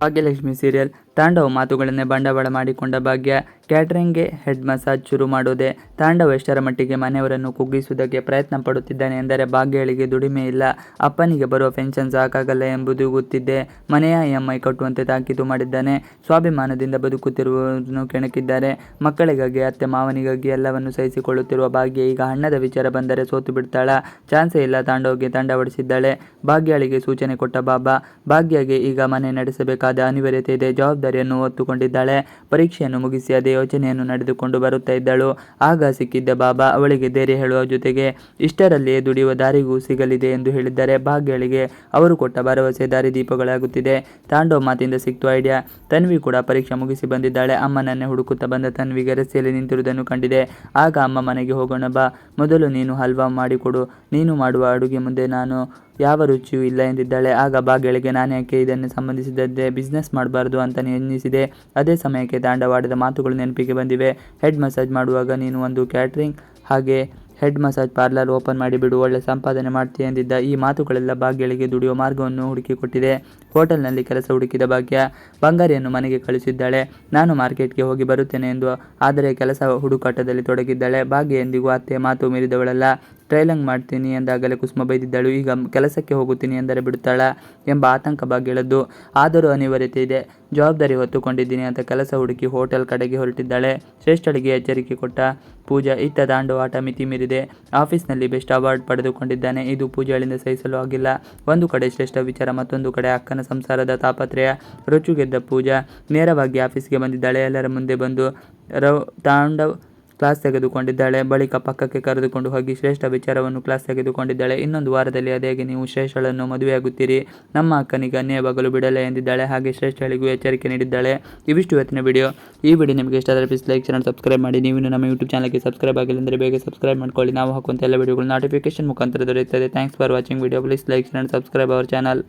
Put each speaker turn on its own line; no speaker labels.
Bhagyalakshmi serial ತಾಂಡವ ಮಾತುಗಳನ್ನೇ ಬಂಡವಾಳ ಮಾಡಿಕೊಂಡ ಭಾಗ್ಯ ಕ್ಯಾಟ್ರಿಂಗ್ಗೆ head massage ಶುರು ಮಾಡೋದೆ. ತಾಂಡವ ಎಷ್ಟರ ಮಟ್ಟಿಗೆ ಮನೆಯವರನ್ನು ಕುಗ್ಗಿಸುವುದಕ್ಕೆ ಪ್ರಯತ್ನ ಪಡುತ್ತಿದ್ದಾನೆ ಎಂದರೆ ಭಾಗ್ಯಳಿಗೆ ದುಡಿಮೆ ಇಲ್ಲ, ಅಪ್ಪನಿಗೆ ಬರುವ ಪೆನ್ಷನ್ ಸಾಕಾಗಲ್ಲ ಎಂಬುದು ಗೊತ್ತಿದ್ದೆ ಮನೆಯ EMI ಕಟ್ಟುವಂತೆ ತಾಕೀತು ಮಾಡಿದ್ದಾನೆ. ಸ್ವಾಭಿಮಾನದಿಂದ ಬದುಕುತ್ತಿರುವವರನ್ನು ಕೆಣಕಿದ್ದಾರೆ. ಮಕ್ಕಳಿಗಾಗಿ ಅತ್ತೆ ಮಾವನಿಗಾಗಿ ಎಲ್ಲವನ್ನು ಸಹಿಸಿಕೊಳ್ಳುತ್ತಿರುವ ಭಾಗ್ಯ ಈಗ ಹಣದ ವಿಚಾರ ಬಂದರೆ ಸೋತು ಬಿಡ್ತಾಳ. ಚಾನ್ಸೇ ಇಲ್ಲ. ತಾಂಡವಗೆ ತಂಡ ಹೊಡಿಸಿದ್ದಾಳೆ. ಭಾಗ್ಯಳಿಗೆ ಸೂಚನೆ ಕೊಟ್ಟ ಬಾಬಾ. ಭಾಗ್ಯಗೆ ಈಗ ಮನೆ ನಡೆಸಬೇಕಾದ ಅನಿವಾರ್ಯತೆ ಇದೆ. ಜವಾಬ್ದಾರಿಯನ್ನು ಹೊತ್ತುಕೊಂಡಿದ್ದಾಳೆ. ಪರೀಕ್ಷೆಯನ್ನು ಮುಗಿಸಿ ಅದೇ ಯೋಚನೆಯನ್ನು ನಡೆದುಕೊಂಡು ಬರುತ್ತಾ ಇದ್ದಳು. ಆಗ ಸಿಕ್ಕಿದ್ದ ಬಾಬಾ ಅವಳಿಗೆ ಧೈರ್ಯ ಹೇಳುವ ಜೊತೆಗೆ ಇಷ್ಟರಲ್ಲಿಯೇ ದುಡಿಯುವ ದಾರಿಗೂ ಸಿಗಲಿದೆ ಎಂದು ಹೇಳಿದ್ದಾರೆ. ಭಾಗ್ಯಳಿಗೆ ಅವರು ಕೊಟ್ಟ ಭರವಸೆ ದಾರಿದೀಪಗಳಾಗುತ್ತಿದೆ. ತಾಂಡವ್ ಮಾತಿಂದ ಸಿಕ್ತು ಐಡಿಯಾ. ತನ್ವಿ ಕೂಡ ಪರೀಕ್ಷೆ ಮುಗಿಸಿ ಬಂದಿದ್ದಾಳೆ. ಅಮ್ಮನನ್ನೇ ಹುಡುಕುತ್ತಾ ಬಂದ ತನ್ವಿಗೆ ರಸ್ತೆಯಲ್ಲಿ ನಿಂತಿರುವುದನ್ನು ಕಂಡಿದೆ. ಆಗ ಅಮ್ಮ ಮನೆಗೆ ಹೋಗೋಣ ಬಾ, ಮೊದಲು ನೀನು ಹಲ್ವಾ ಮಾಡಿಕೊಡು, ನೀನು ಮಾಡುವ ಅಡುಗೆ ಮುಂದೆ ನಾನು ಯಾವ ರುಚಿಯೂ ಇಲ್ಲ ಎಂದಿದ್ದಾಳೆ. ಆಗ ಭಾಗ್ಯಳಿಗೆ ನಾನ್ಯಾಕೆ ಇದನ್ನು ಸಂಬಂಧಿಸಿದಂತೆ ಬಿಸ್ನೆಸ್ ಮಾಡಬಾರ್ದು ಅಂತ ಎನ್ನಿಸಿದೆ. ಅದೇ ಸಮಯಕ್ಕೆ ತಾಂಡವ ಆಡಿದ ಮಾತುಗಳು ನೆನಪಿಗೆ ಬಂದಿವೆ. ಹೆಡ್ ಮಸಾಜ್ ಮಾಡುವಾಗ ನೀನು ಒಂದು ಕ್ಯಾಟ್ರಿಂಗ್ ಹಾಗೆ ಹೆಡ್ ಮಸಾಜ್ ಪಾರ್ಲರ್ ಓಪನ್ ಮಾಡಿಬಿಡು, ಒಳ್ಳೆ ಸಂಪಾದನೆ ಮಾಡ್ತೀಯ ಎಂದಿದ್ದ. ಈ ಮಾತುಗಳೆಲ್ಲ ಭಾಗ್ಯಳಿಗೆ ದುಡಿಯುವ ಮಾರ್ಗವನ್ನು ಹುಡುಕಿಕೊಟ್ಟಿದೆ. ಹೋಟೆಲ್ನಲ್ಲಿ ಕೆಲಸ ಹುಡುಕಿದ ಭಾಗ್ಯ ಬಂಗಾರಿಯನ್ನು ಮನೆಗೆ ಕಳಿಸಿದ್ದಾಳೆ. ನಾನು ಮಾರ್ಕೆಟ್ಗೆ ಹೋಗಿ ಬರುತ್ತೇನೆ ಎಂದು. ಆದರೆ ಕೆಲಸ ಹುಡುಕಾಟದಲ್ಲಿ ತೊಡಗಿದ್ದಾಳೆ. ಭಾಗ್ಯ ಎಂದಿಗೂ ಅತ್ತೆ ಮಾತು ಮೀರಿದವಳಲ್ಲ. ಟ್ರೈಲಿಂಗ್ ಮಾಡ್ತೀನಿ ಎಂದಾಗಲೇ ಕುಸುಮ ಬೈದಿದ್ದಳು. ಈಗ ಕೆಲಸಕ್ಕೆ ಹೋಗುತ್ತೀನಿ ಎಂದರೆ ಬಿಡುತ್ತಾಳ ಎಂಬ ಆತಂಕ ಭಾಗ್ಯಳದ್ದು. ಆದರೂ ಅನಿವಾರ್ಯತೆ ಇದೆ, ಜವಾಬ್ದಾರಿ ಹೊತ್ತುಕೊಂಡಿದ್ದೀನಿ ಅಂತ ಕೆಲಸ ಹುಡುಕಿ ಹೋಟೆಲ್ ಕಡೆಗೆ ಹೊರಟಿದ್ದಾಳೆ. ಶ್ರೇಷ್ಠಳಿಗೆ ಎಚ್ಚರಿಕೆ ಕೊಟ್ಟ ಪೂಜಾ. ಇತ್ತ ತಾಂಡವ ಆಟ ಮಿತಿ ಮೀರಿದೆ. ಆಫೀಸ್ನಲ್ಲಿ ಬೆಸ್ಟ್ ಅವಾರ್ಡ್ ಪಡೆದುಕೊಂಡಿದ್ದಾನೆ. ಇದು ಪೂಜಾಳಿಂದ ಸಹಿಸಲು ಆಗಿಲ್ಲ. ಒಂದು ಕಡೆ ಶ್ರೇಷ್ಠ ವಿಚಾರ, ಮತ್ತೊಂದು ಕಡೆ ಅಕ್ಕನ ಸಂಸಾರದ ತಾಪತ್ರಯ. ರೊಚ್ಚುಗೆದ್ದ ಪೂಜಾ ನೇರವಾಗಿ ಆಫೀಸ್ಗೆ ಬಂದಿದ್ದಾಳೆ. ಎಲ್ಲರ ಮುಂದೆ ಬಂದು ತಾಂಡವ್ ಕ್ಲಾಸ್ ತೆಗೆದುಕೊಂಡಿದ್ದಾಳೆ. ಬಳಿಕ ಪಕ್ಕಕ್ಕೆ ಕರೆದುಕೊಂಡು ಹೋಗಿ ಶ್ರೇಷ್ಠ ವಿಚಾರವನ್ನು ಕ್ಲಾಸ್ ತೆಗೆದುಕೊಂಡಿದ್ದಾಳೆ. ಇನ್ನೊಂದು ವಾರದಲ್ಲಿ ಅದೇಗೆ ನೀವು ಶ್ರೇಷ್ಠಳನ್ನು ಮದುವೆಯಾಗುತ್ತೀರಿ, ನಮ್ಮ ಅಕ್ಕನಿಗೆ ಅನ್ಯಾಯವಾಗಲು ಬಿಡಲ್ಲ ಎಂದಿದ್ದಾಳೆ. ಹಾಗೆ ಶ್ರೇಷ್ಠಳಿಗೂ ಎಚ್ಚರಿಕೆ ನೀಡಿದ್ದಾಳೆ. ಇವಿಷ್ಟು ಇವತ್ತಿನ ವಿಡಿಯೋ. ಈ ವಿಡಿಯೋ ನಿಮಗೆ ಇಷ್ಟ ಆದರೆ ಪ್ಲೀಸ್ ಲೈಕ್, ಚಾನಲ್ ಸಬ್ಸ್ಕ್ರೈಬ್ ಮಾಡಿ. ನೀವು ನಮ್ಮ ಯೂಟ್ಯೂಬ್ ಚಾನಲ್ಗೆ ಸಬ್ಸ್ಕ್ರೈಬ್ ಆಗಿಲ್ಲ ಅಂದರೆ ಬೇಗ ಸಬ್ಸ್ಕ್ರೈಬ್ ಮಾಡ್ಕೊಳ್ಳಿ. ನಾವು ಹಾಕುವಂಥ ಎಲ್ಲ ವಿಡಿಯೋಗಳು ನೋಟಿಫಿಕೇಶನ್ ಮುಖಾಂತರ ದೊರೆಯುತ್ತದೆ. Thanks for watching video. Please like, channel subscribe our channel.